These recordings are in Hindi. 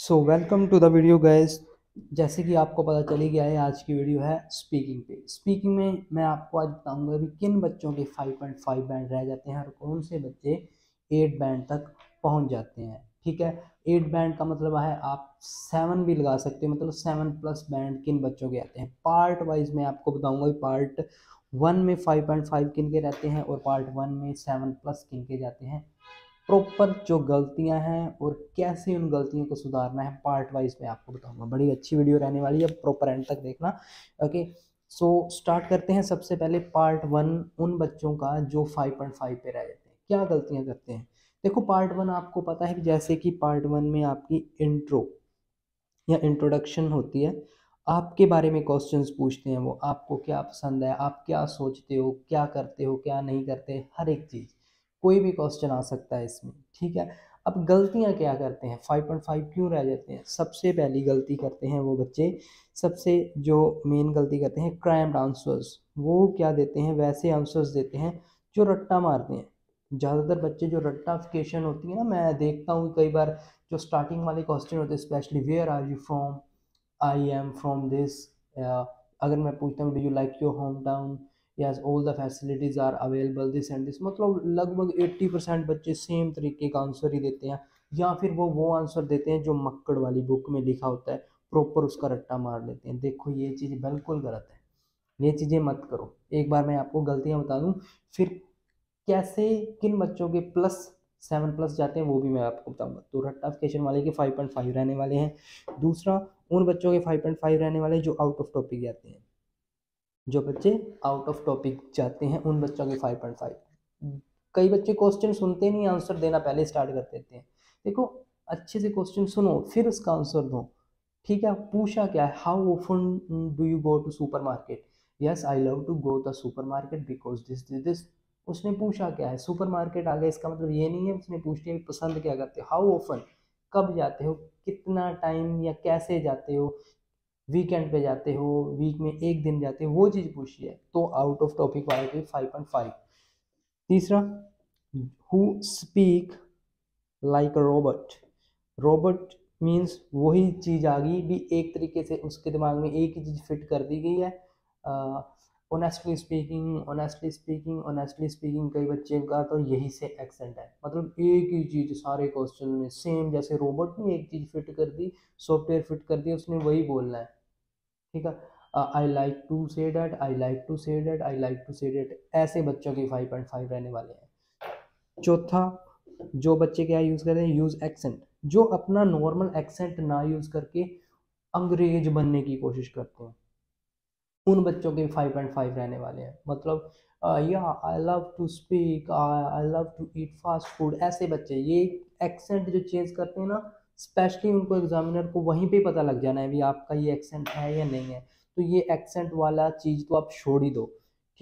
So welcome to the video guys. जैसे कि आपको पता चली गया है, आज की वीडियो है स्पीकिंग पे। स्पीकिंग में मैं आपको आज बताऊंगा कि किन बच्चों के 5.5 बैंड रह जाते हैं और कौन से बच्चे 8 बैंड तक पहुंच जाते हैं। ठीक है, 8 बैंड का मतलब है आप 7 भी लगा सकते हो, मतलब 7+ बैंड किन बच्चों के आते हैं। पार्ट वाइज मैं आपको बताऊंगा कि पार्ट 1 में 5.5 किन के रहते हैं और पार्ट 1 में 7+ किन के जाते हैं। प्रॉपर जो गलतियां हैं और कैसे उन गलतियों को सुधारना है, पार्ट वाइज मैं आपको बताऊंगा। बड़ी अच्छी वीडियो रहने वाली है, प्रॉपर एंड तक देखना। ओके, सो स्टार्ट करते हैं। सबसे पहले पार्ट 1 उन बच्चों का जो 5.5 पे रह जाते हैं, क्या गलतियां करते हैं। देखो, पार्ट 1 आपको पता है कि जैसे कि पार्ट 1 में आपकी इंट्रो या इंट्रोडक्शन होती है, आपके बारे में क्वेश्चंस पूछते हैं। वो आपको क्या पसंद है, आप क्या सोचते हो, क्या करते हो, क्या नहीं करते, हर एक चीज़, कोई भी क्वेश्चन आ सकता है इसमें। ठीक है, अब गलतियां क्या करते हैं, 5.5 क्यों रह जाते हैं। सबसे पहली गलती करते हैं वो बच्चे, सबसे जो मेन गलती करते हैं, क्रैम्ड आंसर्स। वो क्या देते हैं, वैसे आंसर्स देते हैं जो रट्टा मारते हैं। ज़्यादातर बच्चे जो रट्टाफिकेशन होती है ना, मैं देखता हूँ कई बार, जो स्टार्टिंग वाले क्वेश्चन होते हैं, specially where are you from, I am from this. अगर मैं पूछता हूँ do you like your home town, yes all the facilities are available this and this, मतलब लगभग 80% बच्चे सेम तरीके का आंसर ही देते हैं। या फिर वो आंसर देते हैं जो मक्कड़ वाली बुक में लिखा होता है, प्रॉपर उसका रट्टा मार लेते हैं। देखो, ये चीज़ बिल्कुल गलत है, ये चीज़ें मत करो। एक बार मैं आपको गलतियाँ बता दूँ, फिर कैसे किन बच्चों के +7+ जाते हैं वो भी मैं आपको बताऊंगा। तो रट्टाफिकेशन वाले के 5.5 रहने वाले हैं। दूसरा, उन बच्चों के 5.5 रहने वाले जो आउट ऑफ टॉपिक जाते हैं। जो बच्चे आउट ऑफ टॉपिक जाते हैं उन बच्चों के 5.5। कई बच्चे क्वेश्चन सुनते नहीं, आंसर देना पहले स्टार्ट कर देते हैं। देखो, अच्छे से क्वेश्चन सुनो फिर उसका आंसर दो। ठीक है, पूछा क्या है, how often do you go to supermarket, yes I love to go the supermarket because this. उसने पूछा क्या है, सुपर मार्केट आ गया, इसका मतलब ये नहीं है उसने पूछ लिया पसंद क्या करते हो। हाउ ऑफन, कब जाते हो, कितना टाइम या कैसे जाते हो, वीकेंड पे जाते हो, वीक में एक दिन जाते हो, वो चीज़ पूछी है, तो आउट ऑफ टॉपिक वाले के 5.5। तीसरा, who speak like a robot. Robot means वही चीज़ आ गई भी, एक तरीके से उसके दिमाग में एक ही चीज़ फिट कर दी गई है। Honestly speaking, honestly speaking, honestly speaking, कई बच्चे का तो यही से एक्सेंट है, मतलब एक ही चीज़ सारे क्वेश्चन में सेम, जैसे रोबोट ने एक चीज़ फिट कर दी, सॉफ्टवेयर फिट कर दिया, उसने वही बोलना है। ठीक है, I like to say that, I like to say that, I like to say that, ऐसे बच्चों के 5.5 रहने वाले हैं। चौथा, जो बच्चे क्या यूज़ करते हैं, यूज़ एक्सेंट, जो अपना नॉर्मल एक्सेंट ना यूज़ करके अंग्रेज बनने की कोशिश करते हैं, उन बच्चों के 5.5 रहने वाले हैं। मतलब या I love to speak, I love to eat fast food, ऐसे बच्चे ये एक्सेंट जो चेंज करते हैं ना, स्पेशली उनको एग्जामिनर को वहीं पे पता लग जाना है भी आपका ये एक्सेंट है या नहीं है। तो ये एक्सेंट वाला चीज़ तो आप छोड़ ही दो।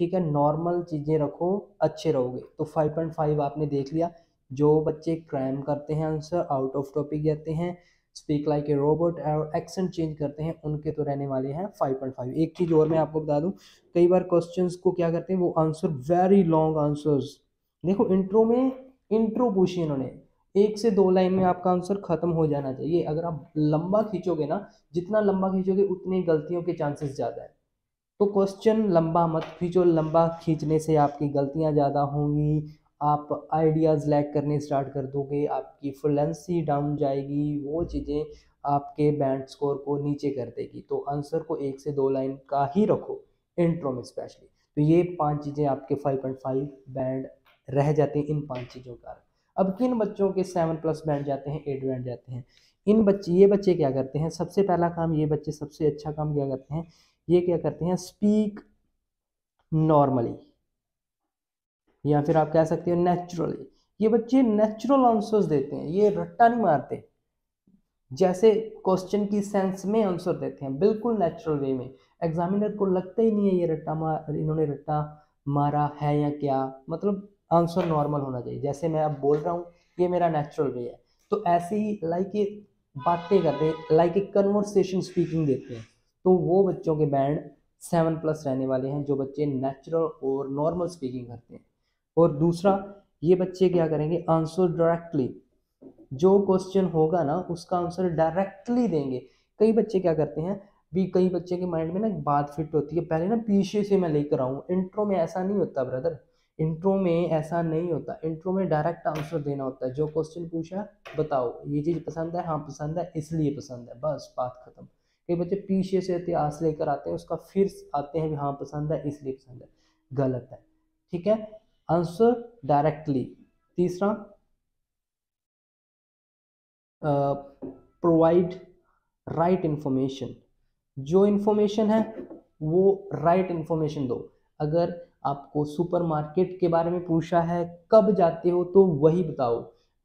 ठीक है, नॉर्मल चीज़ें रखो, अच्छे रहोगे। तो 5.5 आपने देख लिया। जो बच्चे क्रैम करते हैं आंसर, आउट ऑफ टॉपिक जाते हैं, स्पीक लाइक ए रोबोट और एक्सेंट चेंज करते हैं, उनके तो रहने वाले हैं 5.5। एक चीज़ और मैं आपको बता दूं, कई बार क्वेश्चंस को क्या करते हैं, वो आंसर वेरी लॉन्ग आंसर्स। देखो, इंट्रो में इंट्रो पूछी इन्होंने, 1 से 2 लाइन में आपका आंसर खत्म हो जाना चाहिए। अगर आप लंबा खींचोगे ना, जितना लंबा खींचोगे उतनी गलतियों के चांसेस ज़्यादा है। तो क्वेश्चन लंबा मत खींचो, लंबा खींचने से आपकी गलतियां ज़्यादा होंगी, आप आइडियाज़ लैक करने स्टार्ट कर दोगे, आपकी फ्लुएंसी डाउन जाएगी, वो चीज़ें आपके बैंड स्कोर को नीचे कर देगी। तो आंसर को 1 से 2 लाइन का ही रखो, इंट्रो में स्पेशली। तो ये 5 चीज़ें आपके 5.5 बैंड रह जाते हैं इन 5 चीज़ों का। अब किन बच्चों के 7+ बैंड जाते हैं, 8 बैंड जाते हैं। ये बच्चे क्या करते हैं, सबसे पहला काम, ये बच्चे सबसे अच्छा काम क्या करते हैं, ये क्या करते हैं, स्पीक नॉर्मली, या फिर आप कह सकते हो नेचुरली। ये बच्चे नेचुरल आंसर्स देते हैं, ये रट्टा नहीं मारते, जैसे क्वेश्चन की सेंस में आंसर देते हैं, बिल्कुल नेचुरल वे में। एग्जामिनर को लगता ही नहीं है ये इन्होंने रट्टा मारा है या क्या, मतलब आंसर नॉर्मल होना चाहिए। जैसे मैं अब बोल रहा हूँ, ये मेरा नेचुरल वे है, तो ऐसे ही लाइक ये बातें करते हैं, लाइक ए कन्वर्सेशन स्पीकिंग देते हैं। तो वो बच्चों के बैंड 7+ रहने वाले हैं, जो बच्चे नेचुरल और नॉर्मल स्पीकिंग करते हैं। और दूसरा, ये बच्चे क्या करेंगे, आंसर डायरेक्टली, जो क्वेश्चन होगा ना उसका आंसर डायरेक्टली देंगे। कई बच्चे क्या करते हैं भी, कई बच्चे के माइंड में ना एक बात फिट होती है, पहले ना पीछे से मैं लेकर आऊँ। इंट्रो में ऐसा नहीं होता ब्रदर, इंट्रो में ऐसा नहीं होता। इंट्रो में डायरेक्ट आंसर देना होता है। जो क्वेश्चन पूछा बताओ ये चीज़ पसंद है, हाँ पसंद है, इसलिए पसंद है, बस बात खत्म। कई बच्चे पीछे से इतिहास लेकर आते हैं, उसका फिर आते हैं भी हाँ पसंद है इसलिए पसंद है, गलत है। ठीक है, आंसर डायरेक्टली। तीसरा, प्रोवाइड राइट इंफॉर्मेशन। जो इंफॉर्मेशन है वो राइट इंफॉर्मेशन दो। अगर आपको सुपरमार्केट के बारे में पूछा है कब जाते हो तो वही बताओ।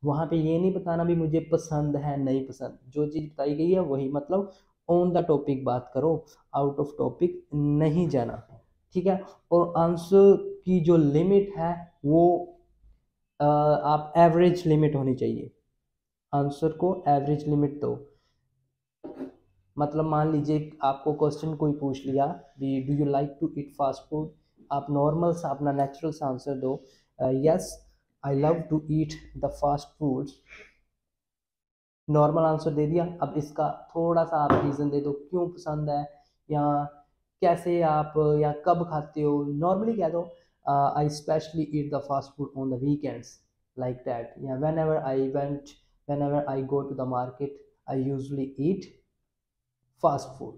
वहां पे ये नहीं बताना भी मुझे पसंद है नहीं पसंद, जो चीज़ बताई गई है वही, मतलब ऑन द टॉपिक बात करो, आउट ऑफ टॉपिक नहीं जाना। ठीक है, और आंसर की जो लिमिट है वो आप एवरेज लिमिट होनी चाहिए। आंसर को एवरेज लिमिट दो। मतलब मान लीजिए आपको क्वेश्चन कोई पूछ लिया भी do you like to eat fast food, आप नॉर्मल सा अपना नेचुरल सा आंसर दो, yes I love to eat the fast foods. Normal answer दे दिया। अब इसका थोड़ा सा आप रीज़न दे दो क्यों पसंद है, या कैसे आप या कब खाते हो। नॉर्मली कह दो I specially eat the fast food on the weekends like that, या whenever I go to the market I usually eat fast food.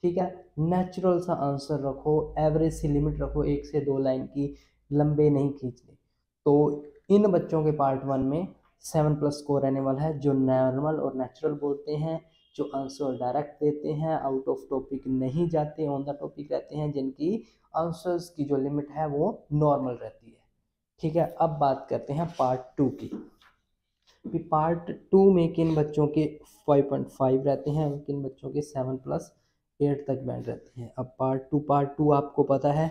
ठीक है, नेचुरल सा आंसर रखो, एवरेज सी लिमिट रखो, 1 से 2 लाइन की, लंबे नहीं खींचने। तो इन बच्चों के पार्ट 1 में 7+ स्कोर रहने वाला है, जो नॉर्मल और नेचुरल बोलते हैं, जो आंसर डायरेक्ट देते हैं, आउट ऑफ टॉपिक नहीं जाते, ऑन द टॉपिक रहते हैं, जिनकी आंसर्स की जो लिमिट है वो नॉर्मल रहती है। ठीक है, अब बात करते हैं पार्ट 2 की। पार्ट 2 में किन बच्चों के 5.5 रहते हैं, किन बच्चों के 7+8 तक बैंड रहते हैं। अब पार्ट टू आपको पता है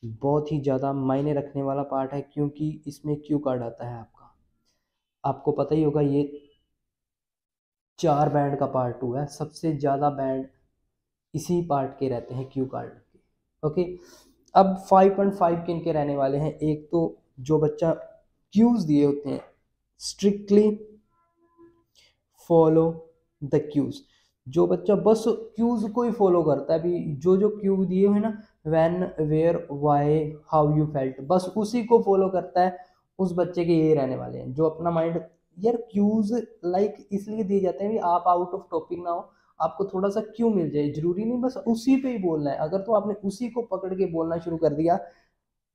बहुत ही ज़्यादा मायने रखने वाला पार्ट है, क्योंकि इसमें क्यू कार्ड आता है आपका। आपको पता ही होगा ये 4 बैंड का पार्ट 2 है, सबसे ज़्यादा बैंड इसी पार्ट के रहते हैं, क्यू कार्ड के। ओके, अब 5.5 किन के रहने वाले हैं। एक तो जो बच्चा क्यूज दिए होते हैं, स्ट्रिक्टली फॉलो द क्यूज। जो बच्चा बस क्यूज को ही फॉलो करता है, अभी जो जो क्यू दिए हुए ना, when where why how you felt, बस उसी को फॉलो करता है, उस बच्चे के ये रहने वाले हैं। जो अपना माइंड, यार क्यूज लाइक इसलिए दिए जाते हैं भी आप आउट ऑफ टॉपिक ना हो, आपको थोड़ा सा क्यों मिल जाए, जरूरी नहीं बस उसी पे ही बोलना है। अगर तो आपने उसी को पकड़ के बोलना शुरू कर दिया,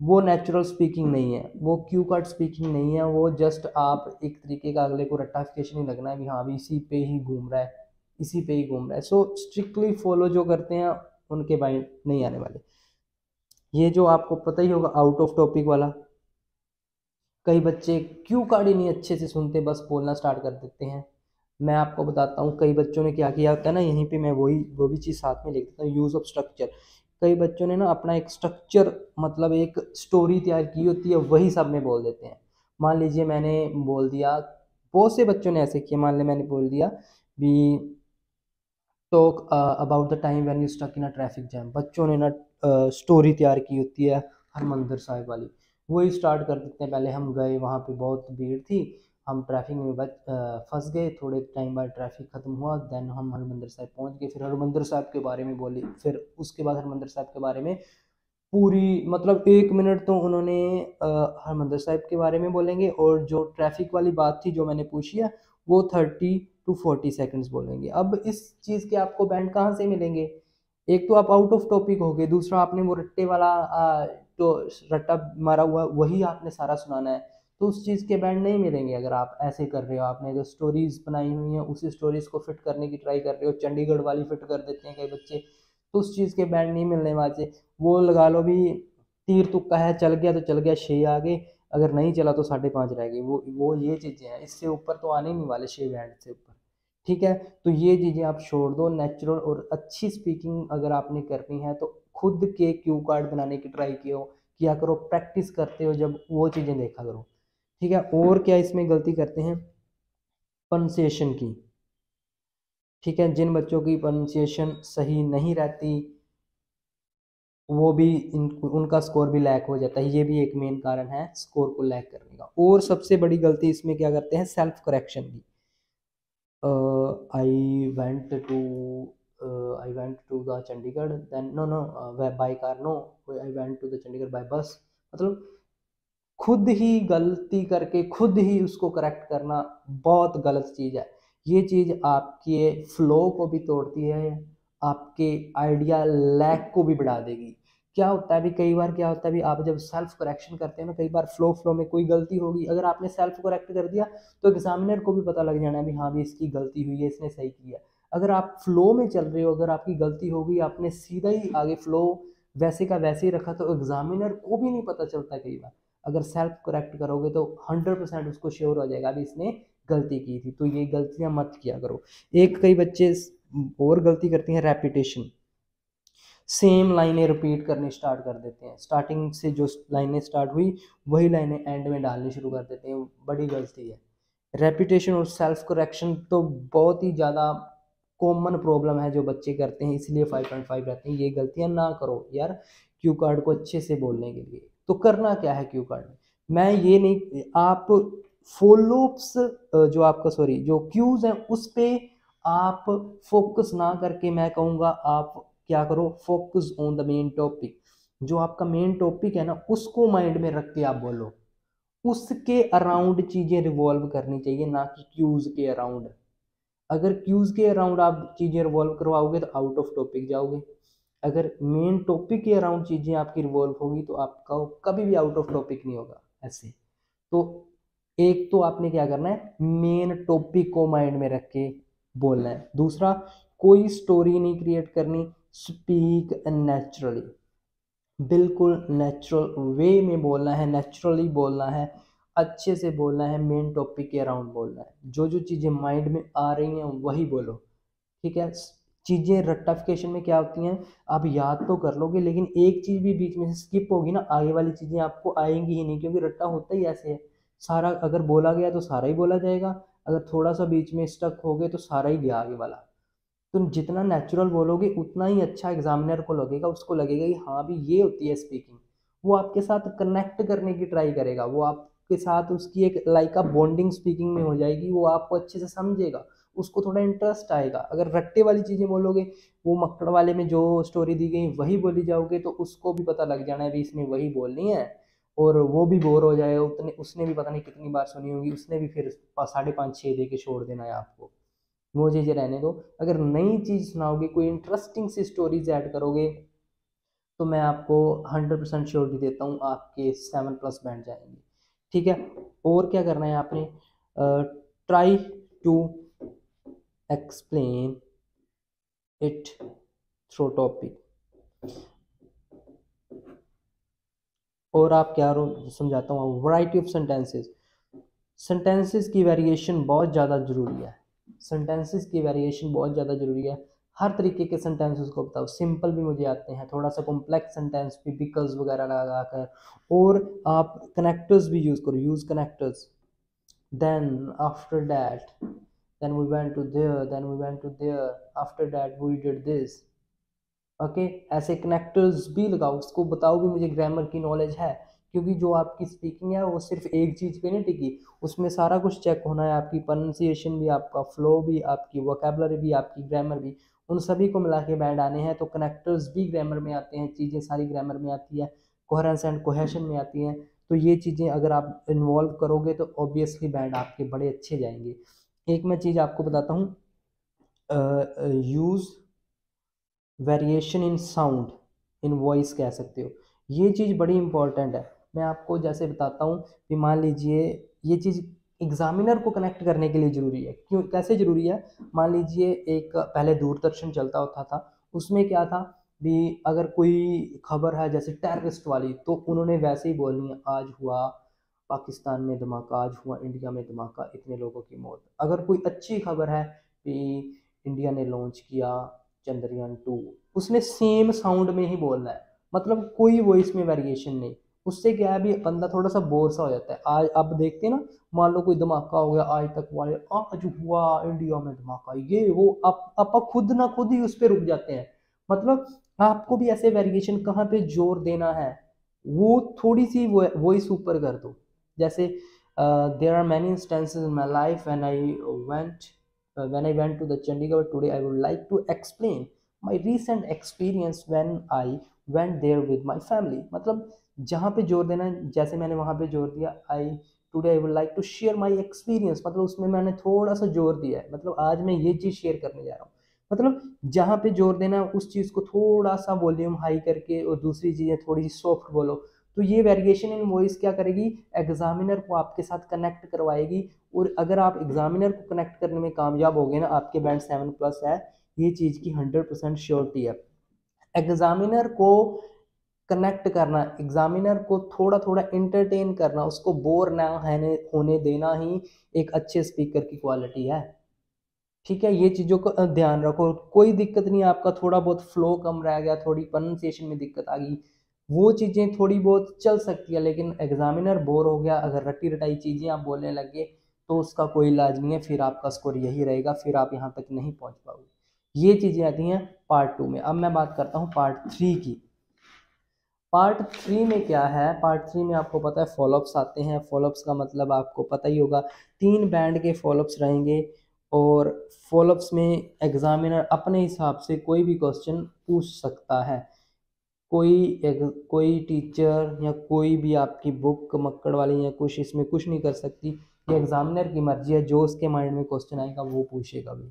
वो नेचुरल स्पीकिंग नहीं है, वो क्यू कार्ड स्पीकिंग नहीं है, वो जस्ट आप एक तरीके का अगले को रट्टाफिकेशन ही लगना है भी हाँ अभी इसी पे ही घूम रहा है, इसी पे ही घूम रहा है। सो स्ट्रिक्टली फॉलो जो करते हैं उनके माइंड नहीं आने वाले। ये जो आपको पता ही होगा आउट ऑफ टॉपिक वाला, कई बच्चे क्यू कार्ड ही नहीं अच्छे से सुनते, बस बोलना स्टार्ट कर देते हैं। मैं आपको बताता हूँ कई बच्चों ने क्या किया होता है ना, यहीं पे मैं वो भी चीज़ साथ में लिख देता हूँ, यूज़ ऑफ स्ट्रक्चर। कई बच्चों ने ना अपना एक स्ट्रक्चर, मतलब एक स्टोरी तैयार की होती है, वही सब में बोल देते हैं। मान लीजिए मैंने बोल दिया, बहुत से बच्चों ने ऐसे किया, मान लिया मैंने बोल दिया भी talk about the time when you stuck in a traffic jam. बच्चों ने ना स्टोरी तैयार की होती है हरमंदिर साहिब वाली, वही स्टार्ट कर देते हैं। पहले हम गए, वहाँ पे बहुत भीड़ थी, हम ट्रैफिक में फंस गए, थोड़े टाइम बाद ट्रैफिक खत्म हुआ, देन हम हरमंदिर साहिब पहुँच गए, फिर हरमंदिर साहिब के बारे में बोली, फिर उसके बाद हरमंदिर साहिब के बारे में पूरी, मतलब 1 मिनट तो उन्होंने हरमंदिर साहिब के बारे में बोलेंगे, और जो ट्रैफिक वाली बात थी जो मैंने पूछी है वो 30 to 40 सेकेंड्स बोलेंगे। अब इस चीज़ के आपको बैंड कहाँ से मिलेंगे, एक तो आप आउट ऑफ टॉपिक हो गए, दूसरा आपने वो रट्टे वाला तो रट्टा मारा हुआ वही आपने सारा सुनाना है, तो उस चीज़ के बैंड नहीं मिलेंगे। अगर आप ऐसे कर रहे हो, आपने जो स्टोरीज बनाई हुई हैं उसी स्टोरीज को फिट करने की ट्राई कर रहे हो, चंडीगढ़ वाली फिट कर देते हैं कई बच्चे, तो उस चीज़ के बैंड नहीं मिलने वाले। वो लगा लो भी तीर तुक्का है, चल गया तो चल गया, 6 आ गए, अगर नहीं चला तो 5.5 रह गए। वो ये चीज़ें हैं, इससे ऊपर तो आने ही नहीं वाले 6 बैंड से ऊपर। ठीक है, तो ये चीज़ें आप छोड़ दो। नेचुरल और अच्छी स्पीकिंग अगर आपने करनी है तो खुद के क्यू कार्ड बनाने की ट्राई किया करो, प्रैक्टिस करते हो जब, वो चीज़ें देखा करो। ठीक है, और क्या इसमें गलती करते हैं, प्रोनाउंसिएशन की। ठीक है, जिन बच्चों की प्रोनाउंसिएशन सही नहीं रहती वो भी उनका स्कोर भी लैक हो जाता है, ये भी एक मेन कारण है स्कोर को लैक करने का। और सबसे बड़ी गलती इसमें क्या करते हैं, सेल्फ करेक्शन की। I went to I went to the Chandigarh, then no no by car, no I went to the Chandigarh by bus. मतलब खुद ही गलती करके खुद ही उसको करेक्ट करना बहुत गलत चीज़ है। ये चीज़ आपके फ्लो को भी तोड़ती है, आपके आइडिया लैक को भी बढ़ा देगी। क्या होता है अभी, कई बार क्या होता है अभी, आप जब सेल्फ करेक्शन करते हैं ना, कई बार फ्लो में कोई गलती होगी, अगर आपने सेल्फ करेक्ट कर दिया तो एग्जामिनर को भी पता लग जाना है भी हाँ भी इसकी गलती हुई है, इसने सही किया। अगर आप फ्लो में चल रहे हो, अगर आपकी गलती होगी, आपने सीधा ही आगे फ्लो वैसे का वैसे ही रखा, तो एग्जामिनर को भी नहीं पता चलता कई बार। अगर सेल्फ करेक्ट करोगे तो 100% उसको श्योर हो जाएगा अभी इसने गलती की थी। तो ये गलतियां मत किया करो। एक कई बच्चे और गलती करते हैं, रेपिटेशन, सेम लाइनें रिपीट करने स्टार्ट कर देते हैं, स्टार्टिंग से जो लाइनें स्टार्ट हुई वही लाइनें एंड में डालनी शुरू कर देते हैं, बड़ी गलती है। रेपिटेशन और सेल्फ करेक्शन तो बहुत ही ज़्यादा कॉमन प्रॉब्लम है जो बच्चे करते हैं, इसलिए 5.5 रहते हैं। ये गलतियां ना करो यार, क्यू कार्ड को अच्छे से बोलने के लिए। तो करना क्या है क्यू कार्ड में, मैं ये नहीं, आप फॉलोअप्स जो आपका सॉरी जो क्यूज हैं उस पे आप फोकस ना करके, मैं कहूँगा आप क्या करो, focus on the main topic. जो आपका मेन टॉपिक है ना, उसको माइंड में रख के आप बोलो, उसके अराउंड चीजें रिवॉल्व करनी चाहिए, ना कि क्यूज के अराउंड। अगर क्यूज के अराउंड आप चीजें रिवॉल्व करवाओगे तो आउट ऑफ टॉपिक जाओगे। अगर मेन टॉपिक के अराउंड चीजें आपकी रिवॉल्व होगी तो आपका कभी भी आउट ऑफ टॉपिक नहीं होगा ऐसे। तो एक तो आपने क्या करना है, मेन टॉपिक को माइंड में रख के बोलना है। दूसरा, कोई स्टोरी नहीं क्रिएट करनी, स्पीक नेचुरली, बिल्कुल नेचुरल वे में बोलना है, नेचुरली बोलना है, अच्छे से बोलना है, मेन टॉपिक के अराउंड बोलना है। जो जो चीज़ें माइंड में आ रही हैं वही बोलो, ठीक है। चीज़ें रट्टाफिकेशन में क्या होती हैं, आप याद तो कर लोगे लेकिन एक चीज़ भी बीच में से स्किप होगी ना, आगे वाली चीज़ें आपको आएंगी ही नहीं, क्योंकि रट्टा होता ही ऐसे है। सारा अगर बोला गया तो सारा ही बोला जाएगा, अगर थोड़ा सा बीच में स्टक हो गए तो सारा ही गया आगे वाला। तुम जितना नेचुरल बोलोगे उतना ही अच्छा एग्जामिनर को लगेगा, उसको लगेगा कि हाँ भी ये होती है स्पीकिंग। वो आपके साथ कनेक्ट करने की ट्राई करेगा, वो आपके साथ उसकी एक लाइक अ बॉन्डिंग स्पीकिंग में हो जाएगी, वो आपको अच्छे से समझेगा, उसको थोड़ा इंटरेस्ट आएगा। अगर रट्टे वाली चीज़ें बोलोगे, वो मक्कड़ वाले में जो स्टोरी दी गई वही बोली जाओगे, तो उसको भी पता लग जाना है भी इसने वही बोलनी है, और वो भी बोर हो जाएगा, उतने उसने भी पता नहीं कितनी बार सुनी होगी, उसने भी फिर 5.5 6 दे के छोड़ देना है आपको। वो चीज़ें रहने दो। अगर नई चीज़ सुनाओगे, कोई इंटरेस्टिंग सी स्टोरीज ऐड करोगे, तो मैं आपको 100% श्योरिटी देता हूँ आपके 7+ बैंड जाएंगे, ठीक है। और क्या करना है आपने, try to explain it through topic. और आप क्या समझाता हूँ, वैरायटी ऑफ सेंटेंसेस, सेंटेंसेस की वेरिएशन बहुत ज़्यादा ज़रूरी है, सेंटेंसेस की वेरिएशन बहुत ज़्यादा ज़रूरी है। हर तरीके के सेंटेंसेस को बताओ, सिंपल भी मुझे आते हैं, थोड़ा सा कॉम्प्लेक्स सेंटेंस भी बिकॉज वगैरह लगा कर, और आप कनेक्टर्स भी यूज़ करो, use connectors. Then after that, then we went to there, then we went to there, after that we did this. Okay, ऐसे कनेक्टर्स भी लगाओ, उसको बताओ भी मुझे ग्रामर की नॉलेज है, क्योंकि जो आपकी स्पीकिंग है वो सिर्फ एक चीज़ पे नहीं टिकी, उसमें सारा कुछ चेक होना है, आपकी प्रोनाउंसिएशन भी, आपका फ्लो भी, आपकी वोकैबुलरी भी, आपकी ग्रामर भी, उन सभी को मिला के बैंड आने हैं। तो कनेक्टर्स भी ग्रामर में आते हैं, चीज़ें सारी ग्रामर में आती है, कोहेरेंस एंड कोहेशन में आती हैं। तो ये चीज़ें अगर आप इन्वॉल्व करोगे तो ऑब्वियसली बैंड आपके बड़े अच्छे जाएंगे। एक मैं चीज़ आपको बताता हूँ, use variation in sound in voice कह सकते हो, ये चीज़ बड़ी इंपॉर्टेंट है। मैं आपको जैसे बताता हूँ कि मान लीजिए ये चीज़ एग्जामिनर को कनेक्ट करने के लिए ज़रूरी है। क्यों, कैसे ज़रूरी है, मान लीजिए एक पहले दूरदर्शन चलता होता था, उसमें क्या था भी, अगर कोई खबर है जैसे टेररिस्ट वाली, तो उन्होंने वैसे ही बोलनी है, आज हुआ पाकिस्तान में धमाका, आज हुआ इंडिया में धमाका, इतने लोगों की मौत। अगर कोई अच्छी खबर है कि इंडिया ने लॉन्च किया चंद्रयान 2, उसने सेम साउंड में ही बोलना है, मतलब कोई वॉइस में वेरिएशन नहीं। उससे क्या है भी, बंदा थोड़ा सा बोर सा हो जाता है। आज अब देखते हैं ना, मान लो कोई धमाका हो गया, आज तक वाले आज हुआ इंडिया में धमाका, ये वो, आप खुद ना खुद ही उस पर रुक जाते हैं। मतलब आपको भी ऐसे वेरिएशन कहाँ पे जोर देना है, वो थोड़ी सी वॉइस ऊपर कर दो। जैसे there are many instances in my life when I went when I went to the Chandigarh today, I would like to explain my recent experience when I went there with my family. मतलब जहाँ पे जोर देना है, जैसे मैंने वहाँ पे जोर दिया, today I would like to share my experience, मतलब उसमें मैंने थोड़ा सा जोर दिया है, मतलब आज मैं ये चीज़ शेयर करने जा रहा हूँ। मतलब जहाँ पे जोर देना है उस चीज़ को थोड़ा सा वॉल्यूम हाई करके और दूसरी चीज़ें थोड़ी सी सॉफ्ट बोलो, तो ये वेरिएशन इन वॉइस क्या करेगी, एग्जामिनर को आपके साथ कनेक्ट करवाएगी। और अगर आप एग्जामिनर को कनेक्ट करने में कामयाब हो गए ना, आपके बैंड 7+ है, ये चीज़ की 100% श्योरिटी है। एग्जामिनर को कनेक्ट करना, एग्जामिनर को थोड़ा थोड़ा इंटरटेन करना, उसको बोर ना होने देना ही एक अच्छे स्पीकर की क्वालिटी है। ठीक है, ये चीज़ों का ध्यान रखो। कोई दिक्कत नहीं, आपका थोड़ा बहुत फ्लो कम रह गया, थोड़ी प्रोनाउंसिएशन में दिक्कत आ गई, वो चीज़ें थोड़ी बहुत चल सकती है, लेकिन एग्जामिनर बोर हो गया, अगर रटी रटाई चीज़ें आप बोलने लग गए तो उसका कोई इलाज नहीं है, फिर आपका स्कोर यही रहेगा, फिर आप यहाँ तक नहीं पहुँच पाओगे। ये चीज़ें आती हैं पार्ट 2 में। अब मैं बात करता हूँ पार्ट 3 की। पार्ट 3 में क्या है, पार्ट 3 में आपको पता है फॉलोअप्स आते हैं। फॉलोअप्स का मतलब आपको पता ही होगा, 3 बैंड के फॉलोअप्स रहेंगे और फॉलोअप्स में एग्जामिनर अपने हिसाब से कोई भी क्वेश्चन पूछ सकता है। कोई टीचर या कोई भी आपकी बुक मक्कड़ वाली या कुछ इसमें कुछ नहीं कर सकती, ये एग्जामिनर की मर्जी है, जो उसके माइंड में क्वेश्चन आएगा वो पूछेगा भी।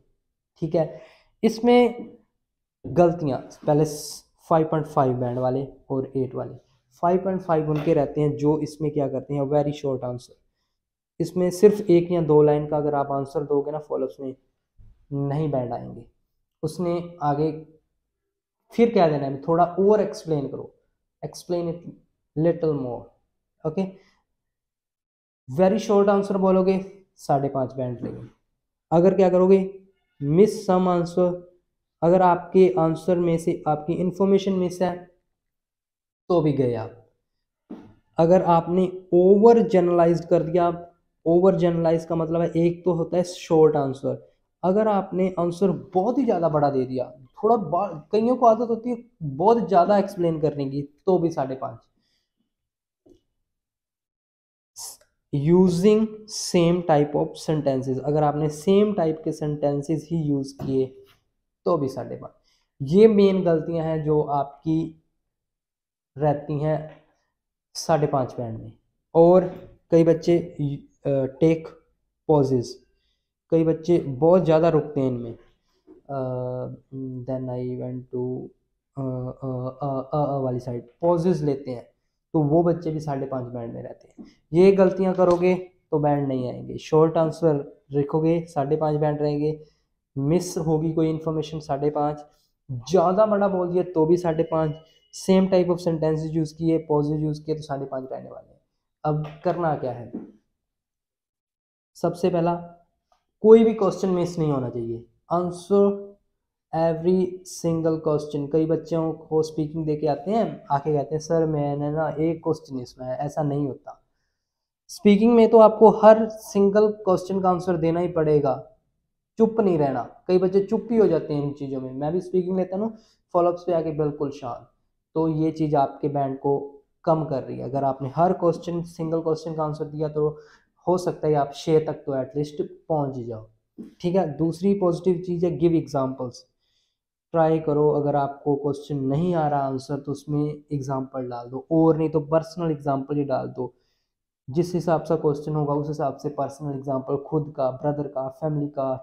ठीक है, इसमें गलतियाँ पहले 5.5 बैंड वाले और 8 वाले। 5.5 उनके रहते हैं जो इसमें क्या करते हैं, वेरी शॉर्ट आंसर। इसमें सिर्फ 1 या 2 लाइन का अगर आप आंसर दोगे ना फॉलोअप्स में, नहीं बैंड आएंगे। उसने आगे फिर क्या देना है, थोड़ा ओवर एक्सप्लेन करो, explain it little more. Okay, very short answer बोलोगे 5.5 बैंड लेंगे। अगर क्या करोगे, मिस सम आंसर, अगर आपके आंसर में से आपकी इंफॉर्मेशन मिस है तो भी गए आप। अगर आपने ओवर जनरलाइज कर दिया, ओवर जनरलाइज का मतलब है, एक तो होता है शॉर्ट आंसर, अगर आपने आंसर बहुत ही ज़्यादा बड़ा दे दिया, थोड़ा कईयों को आदत होती है बहुत ज़्यादा एक्सप्लेन करने की, तो भी 5.5। Using same type of sentences, अगर आपने सेम टाइप के सेंटेंसेस ही यूज किए तो भी 5.5। ये मेन गलतियां हैं जो आपकी रहती हैं 5.5 बैंड में। और कई बच्चे टेक पॉजेज, कई बच्चे बहुत ज़्यादा रुकते हैं इनमें। देन आई वेंट टू वाली साइड पॉजेज लेते हैं, तो वो बच्चे भी 5.5 बैंड में रहते हैं। ये गलतियां करोगे तो बैंड नहीं आएंगे। शॉर्ट आंसर लिखोगे 5.5 बैंड रहेंगे, मिस होगी कोई इन्फॉर्मेशन 5.5, ज़्यादा बड़ा बोल दिया तो भी 5.5, same type of sentences use किए, पॉजेज यूज़ किए तो 5.5 रहने वाले हैं। अब करना क्या है, सबसे पहला कोई भी क्वेश्चन मिस नहीं होना चाहिए, आंसर एवरी सिंगल क्वेश्चन। कई बच्चों को स्पीकिंग दे के आते हैं, आके कहते हैं सर मैंने ना एक क्वेश्चन इसमें है, ऐसा नहीं होता। स्पीकिंग में तो आपको हर सिंगल क्वेश्चन का आंसर देना ही पड़ेगा, चुप नहीं रहना। कई बच्चे चुप ही हो जाते हैं इन चीज़ों में, मैं भी स्पीकिंग लेता हूँ, फॉलोअप्स पे आके बिल्कुल शांत, तो ये चीज़ आपके बैंड को कम कर रही है। अगर आपने हर क्वेश्चन सिंगल क्वेश्चन का आंसर दिया तो हो सकता है आप 6 तक तो एटलीस्ट पहुँच ही जाओ। ठीक है, दूसरी पॉजिटिव चीज़ है गिव एग्जाम्पल्स। ट्राई करो, अगर आपको क्वेश्चन नहीं आ रहा आंसर तो उसमें एग्जाम्पल डाल दो, और नहीं तो पर्सनल एग्जाम्पल ही डाल दो। जिस हिसाब से क्वेश्चन होगा उस हिसाब से पर्सनल एग्जाम्पल, खुद का, ब्रदर का, फैमिली का,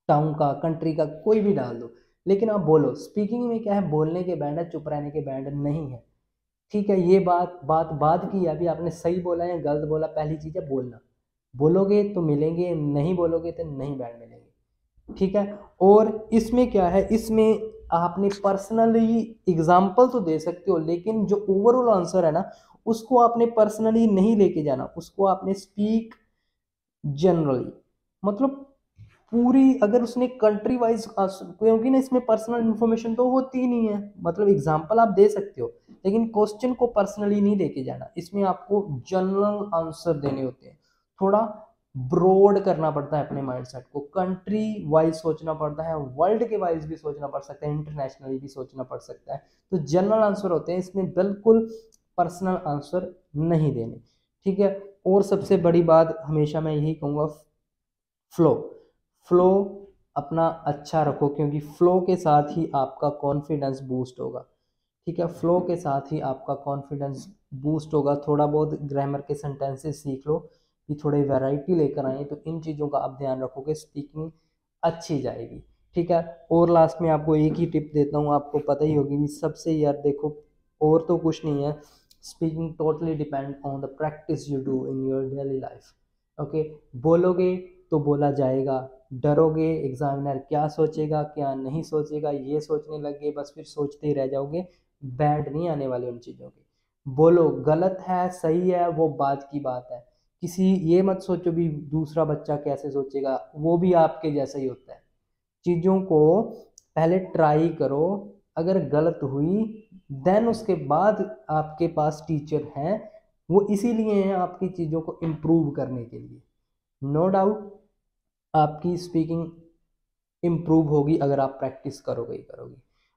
टाउन का, कंट्री का, कोई भी डाल दो, लेकिन आप बोलो। स्पीकिंग में क्या है, बोलने के बैंड है, चुप रहने के बैंड नहीं है। ठीक है, ये बात की, अभी आपने सही बोला या गलत बोला, पहली चीज़ है बोलना। बोलोगे तो मिलेंगे, नहीं बोलोगे तो नहीं बैंड मिलेंगे। ठीक है, और इसमें क्या है, इसमें आपने पर्सनली एग्जाम्पल तो दे सकते हो, लेकिन जो ओवरऑल आंसर है ना, उसको आपने पर्सनली नहीं लेके जाना, उसको आपने स्पीक जनरली, मतलब पूरी, अगर उसने कंट्री वाइज, क्योंकि ना इसमें पर्सनल इन्फॉर्मेशन तो होती ही नहीं है, मतलब एग्जांपल आप दे सकते हो लेकिन क्वेश्चन को पर्सनली नहीं लेके जाना, इसमें आपको जनरल आंसर देने होते हैं। थोड़ा ब्रॉड करना पड़ता है अपने माइंडसेट को, कंट्री वाइज सोचना पड़ता है, वर्ल्ड के वाइज भी सोचना पड़ सकता है, इंटरनेशनली भी सोचना पड़ सकता है, तो जनरल आंसर होते हैं, इसमें बिल्कुल पर्सनल आंसर नहीं देने। ठीक है, और सबसे बड़ी बात हमेशा मैं यही कहूँगा, फ्लो। फ्लो अपना अच्छा रखो, क्योंकि फ्लो के साथ ही आपका कॉन्फिडेंस बूस्ट होगा। ठीक है, फ्लो के साथ ही आपका कॉन्फिडेंस बूस्ट होगा। थोड़ा बहुत ग्रामर के सेंटेंसेस सीख लो, कि थोड़ी वैरायटी लेकर आए, तो इन चीज़ों का आप ध्यान रखोगे, स्पीकिंग अच्छी जाएगी। ठीक है, और लास्ट में आपको एक ही टिप देता हूँ, आपको पता ही होगी भी सबसे, यार देखो और तो कुछ नहीं है, speaking totally depend on the practice you do in your daily life. Okay, बोलोगे तो बोला जाएगा, डरोगे एग्जामिनर क्या सोचेगा क्या नहीं सोचेगा ये सोचने लग गए, बस फिर सोचते ही रह जाओगे, बैंड नहीं आने वाले उन चीज़ों के। बोलो, गलत है सही है वो बात की बात है, किसी ये मत सोचो भी दूसरा बच्चा कैसे सोचेगा, वो भी आपके जैसा ही होता है। चीज़ों को पहले ट्राई करो, अगर गलत हुई देन उसके बाद आपके पास टीचर हैं, वो इसीलिए हैं आपकी चीज़ों को इम्प्रूव करने के लिए। नो डाउट आपकी स्पीकिंग इम्प्रूव होगी अगर आप प्रैक्टिस करोगे ही करोगे।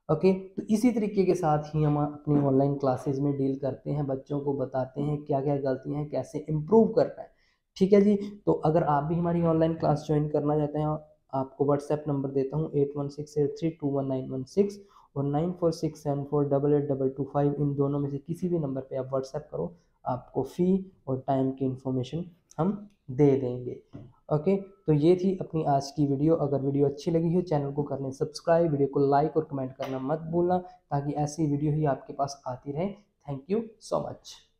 ओके, तो इसी तरीके के साथ ही हम अपनी ऑनलाइन क्लासेस में डील करते हैं, बच्चों को बताते हैं क्या क्या गलतियां हैं, कैसे इम्प्रूव करना है। ठीक है जी, तो अगर आप भी हमारी ऑनलाइन क्लास ज्वाइन करना चाहते हैं, आपको व्हाट्सएप नंबर देता हूँ 8168321916 और 9467488225, इन दोनों में से किसी भी नंबर पे आप व्हाट्सएप करो, आपको फ़ी और टाइम की इन्फॉर्मेशन हम दे देंगे। ओके, तो ये थी अपनी आज की वीडियो। अगर वीडियो अच्छी लगी हो चैनल को कर लें सब्सक्राइब, वीडियो को लाइक और कमेंट करना मत भूलना, ताकि ऐसी वीडियो ही आपके पास आती रहे। Thank you so much.